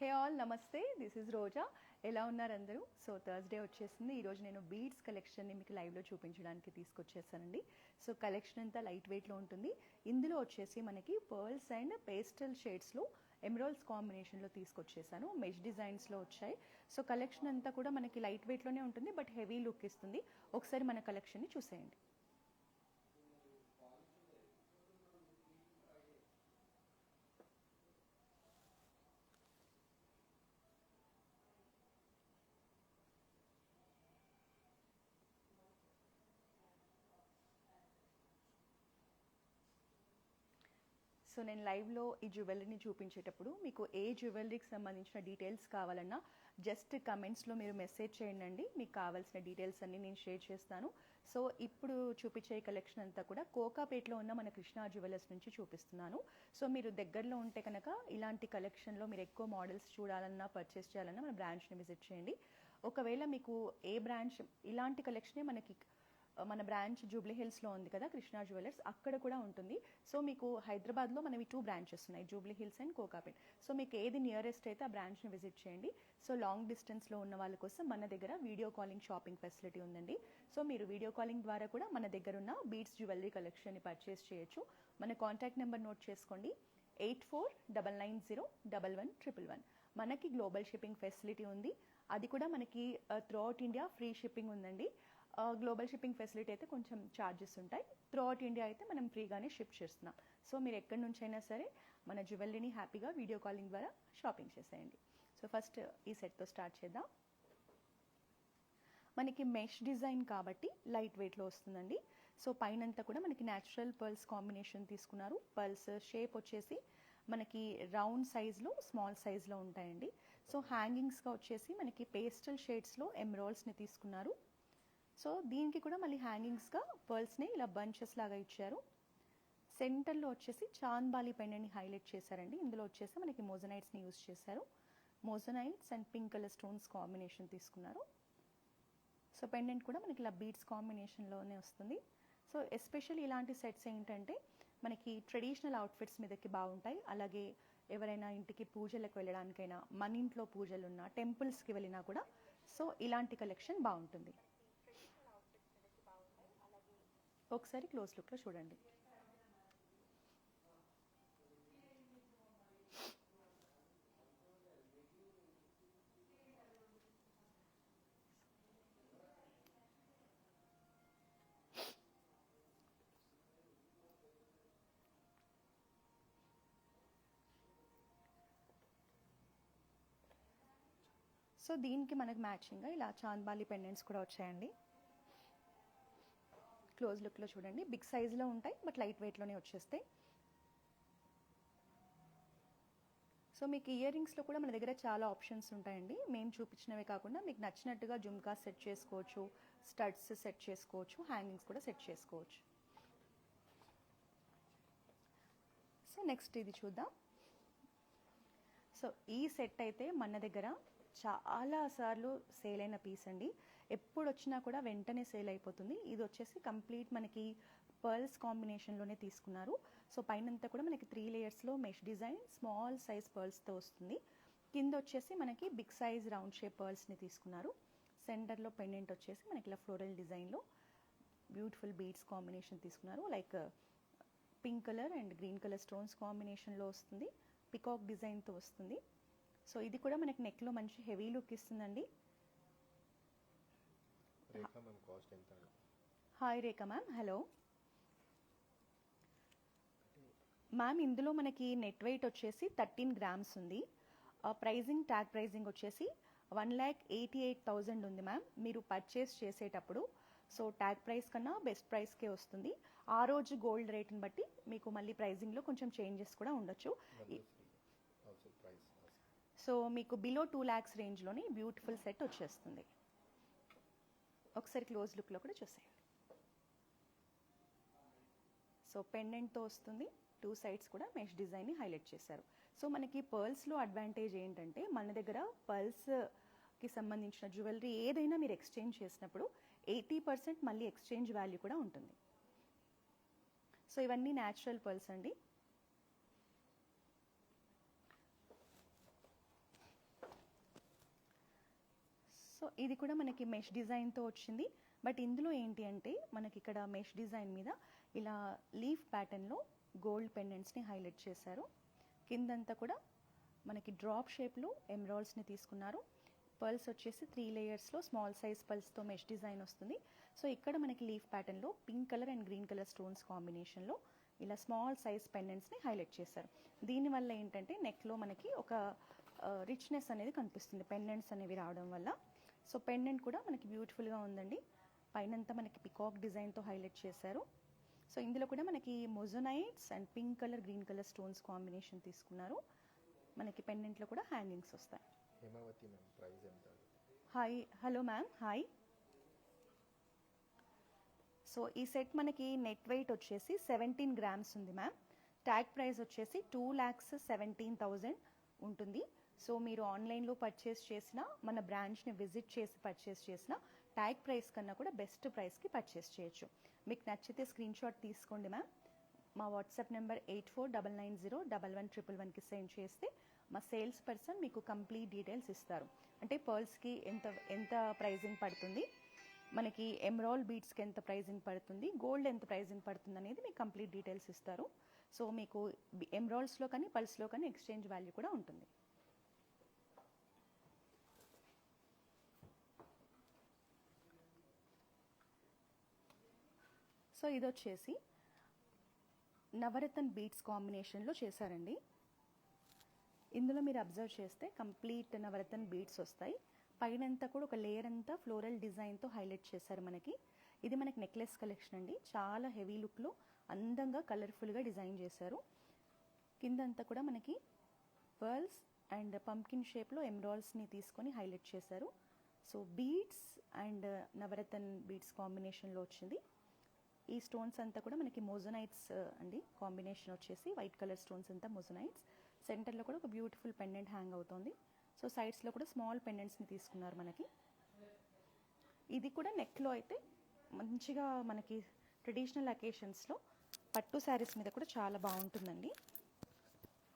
Hey all నమస్తే, this is రోజా. ఎలా ఉన్నారు అందరూ? సో థర్స్డే వచ్చేసింది. ఈరోజు నేను బీడ్స్ కలెక్షన్ని మీకు లైవ్లో చూపించడానికి తీసుకొచ్చేసానండి. సో కలెక్షన్ అంతా లైట్ వెయిట్లో ఉంటుంది. ఇందులో వచ్చేసి మనకి పర్ల్స్ అండ్ పేస్టల్ షేడ్స్లో ఎమరాల్డ్స్ కాంబినేషన్లో తీసుకొచ్చేసాను. మెష్ డిజైన్స్లో వచ్చాయి. సో కలెక్షన్ అంతా కూడా మనకి లైట్ వెయిట్లోనే ఉంటుంది, బట్ హెవీ లుక్ ఇస్తుంది. ఒకసారి మన కలెక్షన్ని చూసేయండి. సో నేను లైవ్లో ఈ జ్యువెలరీని చూపించేటప్పుడు మీకు ఏ జ్యువెలరీకి సంబంధించిన డీటెయిల్స్ కావాలన్నా జస్ట్ కమెంట్స్లో మీరు మెసేజ్ చేయండి. మీకు కావాల్సిన డీటెయిల్స్ అన్నీ నేను షేర్ చేస్తాను. సో ఇప్పుడు చూపించే కలెక్షన్ అంతా కూడా కోకాపేటలో ఉన్న మన కృష్ణా జ్యువెలర్స్ నుంచి చూపిస్తున్నాను. సో మీరు దగ్గరలో ఉంటే కనుక ఇలాంటి కలెక్షన్లో మీరు ఎక్కువ మోడల్స్ చూడాలన్నా పర్చేస్ చేయాలన్నా మన బ్రాంచ్ని విజిట్ చేయండి. ఒకవేళ మీకు ఏ బ్రాంచ్ ఇలాంటి కలెక్షనే మన బ్రాంచ్ జూబ్లీ హిల్స్లో ఉంది కదా కృష్ణా జ్యువెలర్స్, అక్కడ కూడా ఉంటుంది. సో మీకు హైదరాబాద్లో మనవి 2 బ్రాంచెస్ ఉన్నాయి, Jubilee hills and Kokapet. So మీకు ఏది నియరెస్ట్ అయితే ఆ బ్రాంచ్ని విజిట్ చేయండి. సో లాంగ్ డిస్టెన్స్లో ఉన్న వాళ్ళ కోసం మన దగ్గర వీడియో కాలింగ్ షాపింగ్ ఫెసిలిటీ ఉందండి. సో మీరు వీడియో కాలింగ్ ద్వారా కూడా మన దగ్గర ఉన్న బీడ్స్ జ్యువెలరీ కలెక్షన్ని పర్చేస్ చేయొచ్చు. మన కాంటాక్ట్ నెంబర్ నోట్ చేసుకోండి, 8499011111. మనకి గ్లోబల్ షిప్పింగ్ ఫెసిలిటీ ఉంది. అది కూడా మనకి త్రూఅవుట్ ఇండియా ఫ్రీ షిప్పింగ్ ఉందండి. గ్లోబల్ షిప్పింగ్ ఫెసిలిటీ అయితే కొంచెం ఛార్జెస్ ఉంటాయి. త్రూఅవుట్ ఇండియా అయితే మనం ఫ్రీగానే షిప్ చేస్తున్నాం. సో మీరు ఎక్కడి నుంచి అయినా సరే మన జ్యువెలరీని హ్యాపీగా వీడియో కాలింగ్ ద్వారా షాపింగ్ చేసేయండి. సో ఫస్ట్ ఈ సెట్తో స్టార్ట్ చేద్దాం. మనకి మెష్ డిజైన్ కాబట్టి లైట్ వెయిట్లో వస్తుందండి. సో పైనంతా కూడా మనకి న్యాచురల్ పర్ల్స్ కాంబినేషన్ తీసుకున్నారు. పర్ల్స్ షేప్ వచ్చేసి మనకి రౌండ్ సైజ్లో స్మాల్ సైజ్లో ఉంటాయండి. సో హ్యాంగింగ్స్గా వచ్చేసి మనకి పేస్టల్ షేడ్స్లో ఎమరాల్డ్స్ని తీసుకున్నారు. సో దీనికి కూడా మళ్ళీ హ్యాంగింగ్స్గా పర్ల్స్ని ఇలా బంచెస్ లాగా ఇచ్చారు. సెంటర్లో వచ్చేసి చాంద్బాలి పెండెంట్ని హైలైట్ చేశారండి. ఇందులో వచ్చేసి మనకి మోజనైట్స్ని యూజ్ చేశారు. మోజనైట్స్ and pink colour stones combination తీసుకున్నారు. సో పెండెంట్ కూడా మనకి ఇలా బీడ్స్ కాంబినేషన్లోనే వస్తుంది. సో ఎస్పెషల్లీ ఇలాంటి సెట్స్ ఏంటంటే మనకి ట్రెడిషనల్ అవుట్ఫిట్స్ మీదకి బాగుంటాయి. అలాగే ఎవరైనా ఇంటికి పూజలకు వెళ్ళడానికైనా, మన ఇంట్లో పూజలున్నా, టెంపుల్స్కి వెళ్ళినా కూడా సో ఇలాంటి కలెక్షన్ బాగుంటుంది. ఒకసారి క్లోజ్ లుక్లో చూడండి. సో దీనికి మనకు మ్యాచింగ్గా ఇలా చాంద్బాలి పెండెంట్స్ కూడా వచ్చాయండి. క్లోజ్ లుక్లో చూడండి. బిగ్ సైజులో ఉంటాయి, బట్ లైట్ వెయిట్లోనే వచ్చేస్తాయి. సో మీకు ఇయర్ రింగ్స్లో కూడా మన దగ్గర చాలా ఆప్షన్స్ ఉంటాయండి. మేము చూపించినవే కాకుండా మీకు నచ్చినట్టుగా జుమ్కా సెట్ చేసుకోవచ్చు, స్టడ్స్ సెట్ చేసుకోవచ్చు, హ్యాంగింగ్స్ కూడా సెట్ చేసుకోవచ్చు. సో నెక్స్ట్ ఇది చూద్దాం. సో ఈ సెట్ అయితే మన దగ్గర చాలా సార్లు సేల్ అయిన పీస్ అండి. ఎప్పుడు వచ్చినా కూడా వెంటనే సేల్ అయిపోతుంది. ఇది వచ్చేసి కంప్లీట్ మనకి పర్ల్స్ కాంబినేషన్లోనే తీసుకున్నారు. సో పైనంతా కూడా మనకి 3 లేయర్స్లో మెష్ డిజైన్ స్మాల్ సైజ్ పర్ల్స్తో వస్తుంది. కింద వచ్చేసి మనకి బిగ్ సైజ్ రౌండ్ షేప్ పర్ల్స్ని తీసుకున్నారు. సెంటర్లో పెండెంట్ వచ్చేసి మనకి ఇలా ఫ్లోరల్ డిజైన్లో బ్యూటిఫుల్ బీడ్స్ కాంబినేషన్ తీసుకున్నారు. Like pink colour and green colour stones కాంబినేషన్లో వస్తుంది. పికాక్ డిజైన్తో వస్తుంది. సో ఇది కూడా మనకి నెక్లో మంచి హెవీ లుక్ ఇస్తుందండి. హాయ్ రేఖా మ్యామ్, హలో మ్యామ్. ఇందులో మనకి నెట్ వెయిట్ వచ్చేసి 13 గ్రామ్స్ ఉంది. ట్యాగ్ ప్రైజింగ్ వచ్చేసి 1,88,000 ఉంది మ్యామ్. మీరు పర్చేస్ చేసేటప్పుడు సో ట్యాగ్ ప్రైస్ కన్నా బెస్ట్ ప్రైస్కే వస్తుంది. ఆ రోజు గోల్డ్ రేట్ని బట్టి మీకు మళ్ళీ ప్రైజింగ్లో కొంచెం చేంజెస్ కూడా ఉండొచ్చు. సో మీకు బిలో 2 lakhs రేంజ్లోని బ్యూటిఫుల్ సెట్ వచ్చేస్తుంది. ఒకసారి క్లోజ్ లుక్లో కూడా చూసేయండి. సో పెండెంట్తో వస్తుంది. 2 సైడ్స్ కూడా మెష్ డిజైన్ని హైలైట్ చేశారు. సో మనకి పర్ల్స్లో అడ్వాంటేజ్ ఏంటంటే మన దగ్గర పర్ల్స్కి సంబంధించిన జ్యువెలరీ ఏదైనా మీరు ఎక్స్చేంజ్ చేసినప్పుడు 80% మళ్ళీ ఎక్స్చేంజ్ వాల్యూ కూడా ఉంటుంది. సో ఇవన్నీ న్యాచురల్ పర్ల్స్ అండి. ఇది కూడా మనకి మెష్ డిజైన్తో వచ్చింది. బట్ ఇందులో ఏంటి అంటే మనకి ఇక్కడ మెష్ డిజైన్ మీద ఇలా లీఫ్ ప్యాటర్న్లో గోల్డ్ పెండెంట్స్ని హైలైట్ చేశారు. కిందంతా కూడా మనకి డ్రాప్ షేప్లో ఎమరాల్డ్స్ని తీసుకున్నారు. పర్ల్స్ వచ్చేసి 3 లేయర్స్లో స్మాల్ సైజ్ పర్ల్స్తో మెష్ డిజైన్ వస్తుంది. సో ఇక్కడ మనకి లీఫ్ ప్యాటర్న్లో pink colour and green colour stones కాంబినేషన్లో ఇలా స్మాల్ సైజ్ పెండెంట్స్ని హైలైట్ చేశారు. దీనివల్ల ఏంటంటే నెక్లో మనకి ఒక రిచ్నెస్ అనేది కనిపిస్తుంది పెండెంట్స్ అనేవి రావడం వల్ల. సో పెండెంట్ కూడా మనకి బ్యూటిఫుల్గా ఉందండి. పైనంతా మనకి పికాక్ డిజైన్తో హైలైట్ చేశారు. సో ఇందులో కూడా మనకి moissanites and pink colour green colour stones combination తీసుకున్నారు. మనకి పెండెంట్లో కూడా హ్యాంగింగ్స్ వస్తాయి. హేమావతి మ్యామ్ ప్రైస్ ఎంత? Hi, hello ma'am, hi. So ఈ సెట్ మనకి నెట్ వెయిట్ వచ్చేసి 17 గ్రామ్స్ ఉంది మ్యామ్. ట్యాగ్ ప్రైస్ వచ్చేసి 2,17,000 ఉంటుంది. సో మీరు ఆన్లైన్లో పర్చేస్ చేసిన, మన బ్రాంచ్ని విజిట్ చేసి పర్చేస్ చేసిన ట్యాగ్ ప్రైస్ కన్నా కూడా బెస్ట్ ప్రైస్కి పర్చేస్ చేయొచ్చు. మీకు నచ్చితే స్క్రీన్ షాట్ తీసుకోండి మ్యామ్. మా వాట్సాప్ నెంబర్ 8499011111కి సెండ్ చేస్తే మా సేల్స్ పర్సన్ మీకు కంప్లీట్ డీటెయిల్స్ ఇస్తారు. అంటే పర్ల్స్కి ఎంత ప్రైజింగ్ పడుతుంది, మనకి ఎమరాల్డ్ బీడ్స్కి ఎంత ప్రైజింగ్ పడుతుంది, గోల్డ్ ఎంత ప్రైజింగ్ పడుతుంది అనేది మీకు కంప్లీట్ డీటెయిల్స్ ఇస్తారు. సో మీకు ఎమరాల్డ్స్లో కానీ పర్ల్స్లో కానీ ఎక్స్చేంజ్ వాల్యూ కూడా ఉంటుంది. సో ఇది వచ్చేసి నవరత్న బీడ్స్ కాంబినేషన్లో చేశారండి. ఇందులో మీరు అబ్జర్వ్ చేస్తే కంప్లీట్ నవరత్న బీడ్స్ వస్తాయి. పైనంతా కూడా ఒక లేయర్ అంతా ఫ్లోరల్ డిజైన్తో హైలైట్ చేశారు మనకి. ఇది మనకి నెక్లెస్ కలెక్షన్ అండి. చాలా హెవీ లుక్లో అందంగా కలర్ఫుల్గా డిజైన్ చేశారు. కిందంతా కూడా మనకి పర్ల్స్ అండ్ పంకిన్ షేప్లో ఎమరాల్డ్స్ని తీసుకొని హైలైట్ చేశారు. So beads and navaratna beads కాంబినేషన్లో వచ్చింది. ఈ స్టోన్స్ అంతా కూడా మనకి మోజోనైట్స్ అండి. కాంబినేషన్ వచ్చేసి వైట్ కలర్ స్టోన్స్ అంతా మోజోనైట్స్. సెంటర్లో కూడా ఒక బ్యూటిఫుల్ పెండెంట్ హ్యాంగ్ అవుతుంది. సో సైడ్స్లో కూడా స్మాల్ పెండెంట్స్ని తీసుకున్నారు మనకి. ఇది కూడా నెక్లో అయితే మంచిగా మనకి ట్రెడిషనల్ అకేషన్స్లో పట్టు శారీస్ మీద కూడా చాలా బాగుంటుందండి.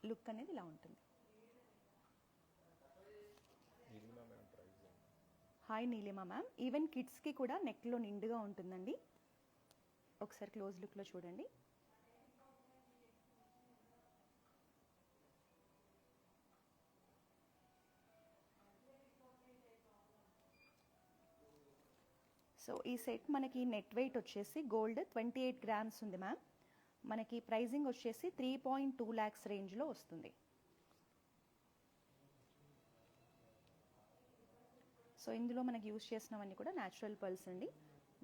లుక్ అనేది ఇలా ఉంటుంది. Hi Neelima ma'am. ఈవెన్ కిడ్స్కి కూడా నెక్లో నిండుగా ఉంటుందండి. ఒకసారి క్లోజ్ లుక్లో చూడండి. సో ఈ సెట్ మనకి నెట్ వెయిట్ వచ్చేసి గోల్డ్ 28 గ్రామ్స్ ఉంది మ్యామ్. మనకి ప్రైజింగ్ వచ్చేసి 3.2 lakhs రేంజ్లో వస్తుంది. సో ఇందులో మనకి యూజ్ చేసినవన్నీ కూడా న్యాచురల్ పర్ల్స్ అండి.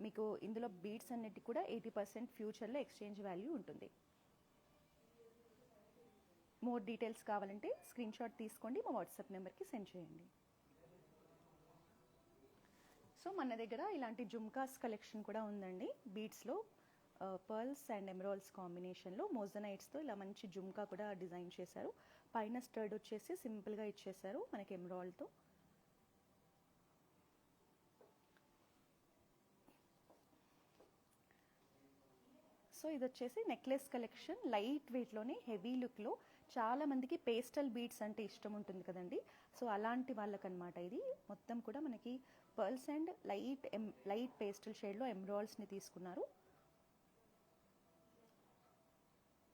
మీకు ఇందులో బీడ్స్ అన్నిటి కూడా 80% ఫ్యూచర్లో ఎక్స్చేంజ్ వాల్యూ ఉంటుంది. మోర్ డీటెయిల్స్ కావాలంటే స్క్రీన్ షాట్ తీసుకోండి, మా వాట్సాప్ నెంబర్కి సెండ్ చేయండి. సో మన దగ్గర ఇలాంటి జుమ్కాస్ కలెక్షన్ కూడా ఉందండి. బీడ్స్లో పర్ల్స్ అండ్ ఎమరాల్డ్స్ కాంబినేషన్లో మోజోనైట్స్తో ఇలా మంచి జుమ్కా కూడా డిజైన్ చేశారు. పైన స్టర్డ్ వచ్చేసి సింపుల్గా ఇచ్చేశారు మనకి ఎమరాల్డ్తో. సో ఇది వచ్చేసి నెక్లెస్ కలెక్షన్. లైట్ వెయిట్లోనే హెవీ లుక్లో, చాలా మందికి పేస్టల్ బీడ్స్ అంటే ఇష్టం ఉంటుంది కదండి. సో అలాంటి వాళ్ళకనమాట ఇది. మొత్తం కూడా మనకి పర్ల్స్ అండ్ లైట్ పేస్టల్ షేడ్లో ఎమరాల్డ్స్ని తీసుకున్నారు.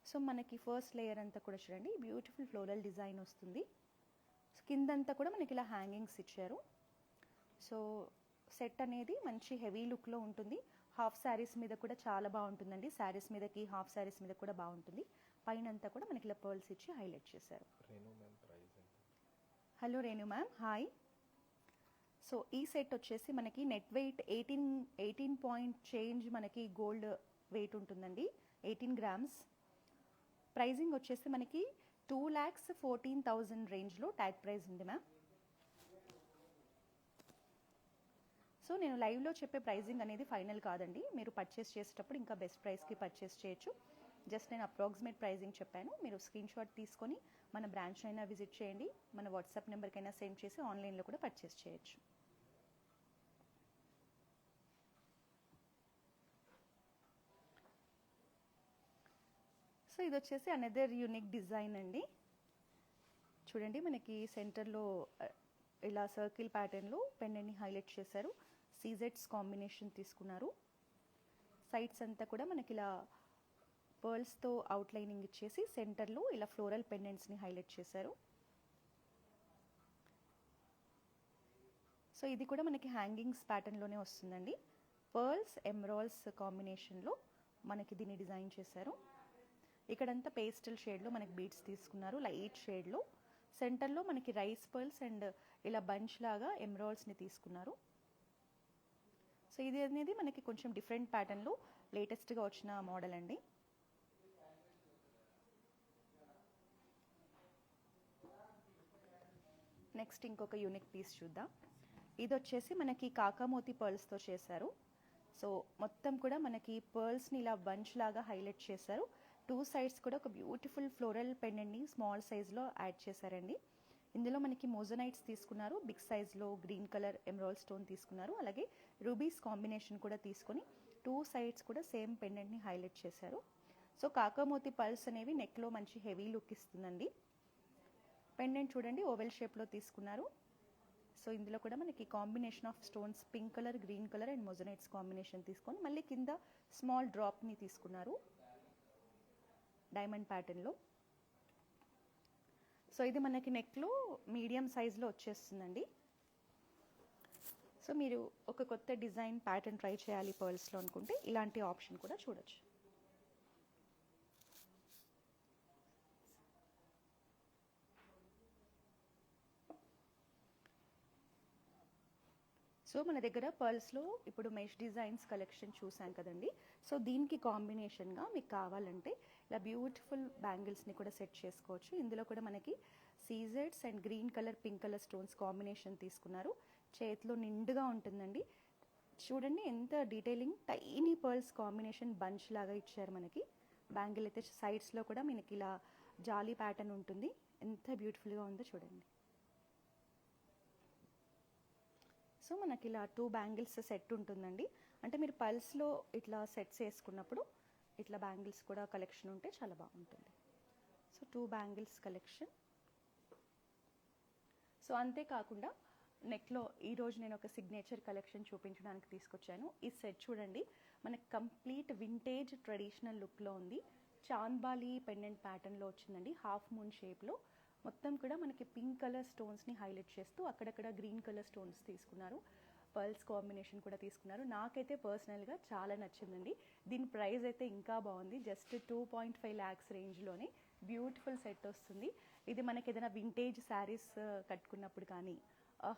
సో మనకి ఫస్ట్ లేయర్ అంతా కూడా చూడండి బ్యూటిఫుల్ ఫ్లోరల్ డిజైన్ వస్తుంది. కిందంతా కూడా మనకి ఇలా హ్యాంగింగ్స్ ఇచ్చారు. సో సెట్ అనేది మంచి హెవీ లుక్లో ఉంటుంది. హాఫ్ శారీస్ మీద కూడా చాలా బాగుంటుందండి. శారీస్ మీదకి, హాఫ్ శారీస్ మీద కూడా బాగుంటుంది. పైన అంతా కూడా మనకి ఇలా పర్ల్స్ ఇచ్చి హైలైట్ చేశారు. Hello Renu ma'am, hi. So ఈ సెట్ వచ్చేసి మనకి నెట్ వెయిట్ 18 పాయింట్ చేంజ్ మనకి గోల్డ్ వెయిట్ ఉంటుందండి. 18 గ్రామ్స్. ప్రైజింగ్ వచ్చేసి మనకి 2,14,000 రేంజ్లో ట్యాగ్ ప్రైస్ ఉంది మ్యామ్. సో నేను లైవ్లో చెప్పే ప్రైజింగ్ అనేది ఫైనల్ కాదండి. మీరు పర్చేస్ చేసేటప్పుడు ఇంకా బెస్ట్ ప్రైస్కి పర్చేస్ చేయొచ్చు. జస్ట్ నేను అప్రాక్సిమేట్ ప్రైజింగ్ చెప్పాను. మీరు స్క్రీన్ షాట్ తీసుకొని మన బ్రాంచ్ అయినా విజిట్ చేయండి, మన వాట్సాప్ నెంబర్కైనా సెండ్ చేసి ఆన్లైన్లో కూడా పర్చేస్ చేయొచ్చు. సో ఇది వచ్చేసి అనదర్ యూనిక్ డిజైన్ అండి. చూడండి మనకి సెంటర్లో ఇలా సర్కిల్ ప్యాటర్న్లో పెండెంట్ని హైలైట్ చేశారు. సీజెడ్స్ కాంబినేషన్ తీసుకున్నారు. సైడ్స్ అంతా కూడా మనకి ఇలా పర్ల్స్తో అవుట్లైనింగ్ ఇచ్చేసి సెంటర్లో ఇలా ఫ్లోరల్ పెండెంట్స్ని హైలైట్ చేశారు. సో ఇది కూడా మనకి హ్యాంగింగ్స్ ప్యాటర్న్లోనే వస్తుందండి. పర్ల్స్ ఎమరాల్డ్స్ కాంబినేషన్లో మనకి దీన్ని డిజైన్ చేశారు. ఇక్కడంతా పేస్టల్ షేడ్లో మనకి బీడ్స్ తీసుకున్నారు, లైట్ షేడ్లో. సెంటర్లో మనకి రైస్ పర్ల్స్ అండ్ ఇలా బంచ్ లాగా ఎమరాల్డ్స్ని తీసుకున్నారు. సో ఇది అనేది మనకి కొంచెం డిఫరెంట్ ప్యాటర్న్లో లేటెస్ట్గా వచ్చిన మోడల్ అండి. నెక్స్ట్ ఇంకొక యూనిక్ పీస్ చూద్దాం. ఇది వచ్చేసి మనకి కాకామోతి పర్ల్స్తో చేశారు. సో మొత్తం కూడా మనకి పర్ల్స్ని ఇలా బంచ్ లాగా హైలైట్ చేశారు. 2 సైడ్స్ కూడా ఒక బ్యూటిఫుల్ ఫ్లోరల్ పెండెంట్ని స్మాల్ సైజ్లో యాడ్ చేశారండి. ఇందులో మనకి మోజనైట్స్ తీసుకున్నారు, బిగ్ సైజ్లో గ్రీన్ కలర్ ఎమరాల్డ్ స్టోన్ తీసుకున్నారు, అలాగే రూబీస్ కాంబినేషన్ కూడా తీసుకొని 2 సైడ్స్ కూడా సేమ్ పెండెంట్ని హైలైట్ చేశారు. సో కాకామోతి పర్ల్స్ అనేవి నెక్లో మంచి హెవీ లుక్ ఇస్తుందండి. పెండెంట్ చూడండి ఓవెల్ షేప్లో తీసుకున్నారు. సో ఇందులో కూడా మనకి combination of stones pink colour, green colour and మొజనైట్స్ combination తీసుకొని మళ్ళీ కింద స్మాల్ డ్రాప్ని తీసుకున్నారు డైమండ్ ప్యాటర్న్లో. సో ఇది మనకి నెక్లో మీడియం సైజ్లో వచ్చేస్తుందండి. సో మీరు ఒక కొత్త డిజైన్ ప్యాటర్న్ ట్రై చేయాలి పర్ల్స్లో అనుకుంటే ఇలాంటి ఆప్షన్ కూడా చూడొచ్చు. సో మన దగ్గర పర్ల్స్లో ఇప్పుడు మెష్ డిజైన్స్ కలెక్షన్ చూసాం కదండి. సో దీనికి కాంబినేషన్గా మీకు కావాలంటే ఇలా బ్యూటిఫుల్ బ్యాంగిల్స్ని కూడా సెట్ చేసుకోవచ్చు. ఇందులో కూడా మనకి సీజెడ్స్ and green colour, pink colour stones combination తీసుకున్నారు. చేతిలో నిండుగా ఉంటుందండి. చూడండి ఎంత detailing, tiny pearls combination bunch లాగా ఇచ్చారు మనకి. బ్యాంగిల్ అయితే సైడ్స్లో కూడా మనకి ఇలా జాలీ ప్యాటర్న్ ఉంటుంది. ఎంత బ్యూటిఫుల్గా ఉందో చూడండి. సో మనకి ఇలా 2 బ్యాంగిల్స్ సెట్ ఉంటుందండి. అంటే మీరు పల్స్లో ఇట్లా సెట్స్ వేసుకున్నప్పుడు ఇట్లా బ్యాంగిల్స్ కూడా కలెక్షన్ ఉంటే చాలా బాగుంటుంది. So 2 bangles collection. సో అంతేకాకుండా నెక్లో ఈరోజు నేను ఒక సిగ్నేచర్ కలెక్షన్ చూపించడానికి తీసుకొచ్చాను. ఈ సెట్ చూడండి మనకి కంప్లీట్ వింటేజ్ ట్రెడిషనల్ లుక్లో ఉంది. చాంద్బాలి పెండెంట్ ప్యాటర్న్లో వచ్చిందండి. హాఫ్ మూన్ షేప్లో మొత్తం కూడా మనకి పింక్ కలర్ స్టోన్స్ని హైలైట్ చేస్తూ అక్కడక్కడ గ్రీన్ కలర్ స్టోన్స్ తీసుకున్నారు. పర్ల్స్ కాంబినేషన్ కూడా తీసుకున్నారు. నాకైతే పర్సనల్గా చాలా నచ్చిందండి. దీని ప్రైస్ అయితే ఇంకా బాగుంది. జస్ట్ 2.5 lakhs రేంజ్లోనే బ్యూటిఫుల్ సెట్ వస్తుంది. ఇది మనకి ఏదైనా వింటేజ్ శారీస్ కట్టుకున్నప్పుడు కానీ,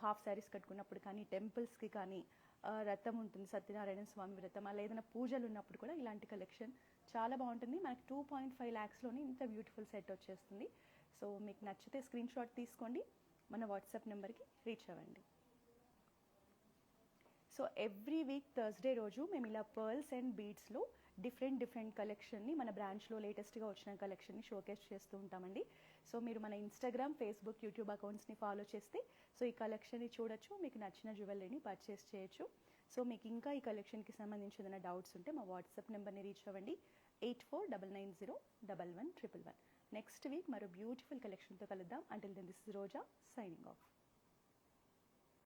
హాఫ్ శారీస్ కట్టుకున్నప్పుడు కానీ, టెంపుల్స్కి కానీ, వ్రతం ఉంటుంది, సత్యనారాయణ స్వామి వ్రతం, అలా ఏదైనా పూజలు ఉన్నప్పుడు కూడా ఇలాంటి కలెక్షన్ చాలా బాగుంటుంది. మనకి 2.5 lakhsలోనే ఇంత బ్యూటిఫుల్ సెట్ వచ్చేస్తుంది. సో మీకు నచ్చితే స్క్రీన్ షాట్ తీసుకోండి, మన వాట్సాప్ నెంబర్కి రీచ్ అవ్వండి. సో ఎవ్రీ వీక్ థర్స్డే రోజు మేము ఇలా పర్ల్స్ అండ్ బీడ్స్లో డిఫరెంట్ కలెక్షన్ని మన బ్రాంచ్లో లేటెస్ట్గా వచ్చిన కలెక్షన్ని షోకేస్ చేస్తూ ఉంటామండి. సో మీరు మన ఇన్స్టాగ్రామ్, ఫేస్బుక్, యూట్యూబ్ అకౌంట్స్ని ఫాలో చేస్తే సో ఈ కలెక్షన్ని చూడొచ్చు, మీకు నచ్చిన జ్యువెలరీని పర్చేస్ చేయొచ్చు. సో మీకు ఇంకా ఈ కలెక్షన్కి సంబంధించి ఏదైనా డౌట్స్ ఉంటే మా వాట్సాప్ నెంబర్ని రీచ్ అవ్వండి 8499011111. నెక్స్ట్ వీక్ మరో బ్యూటిఫుల్ కలెక్షన్తో కలుద్దాం. Until then this is Roja signing of.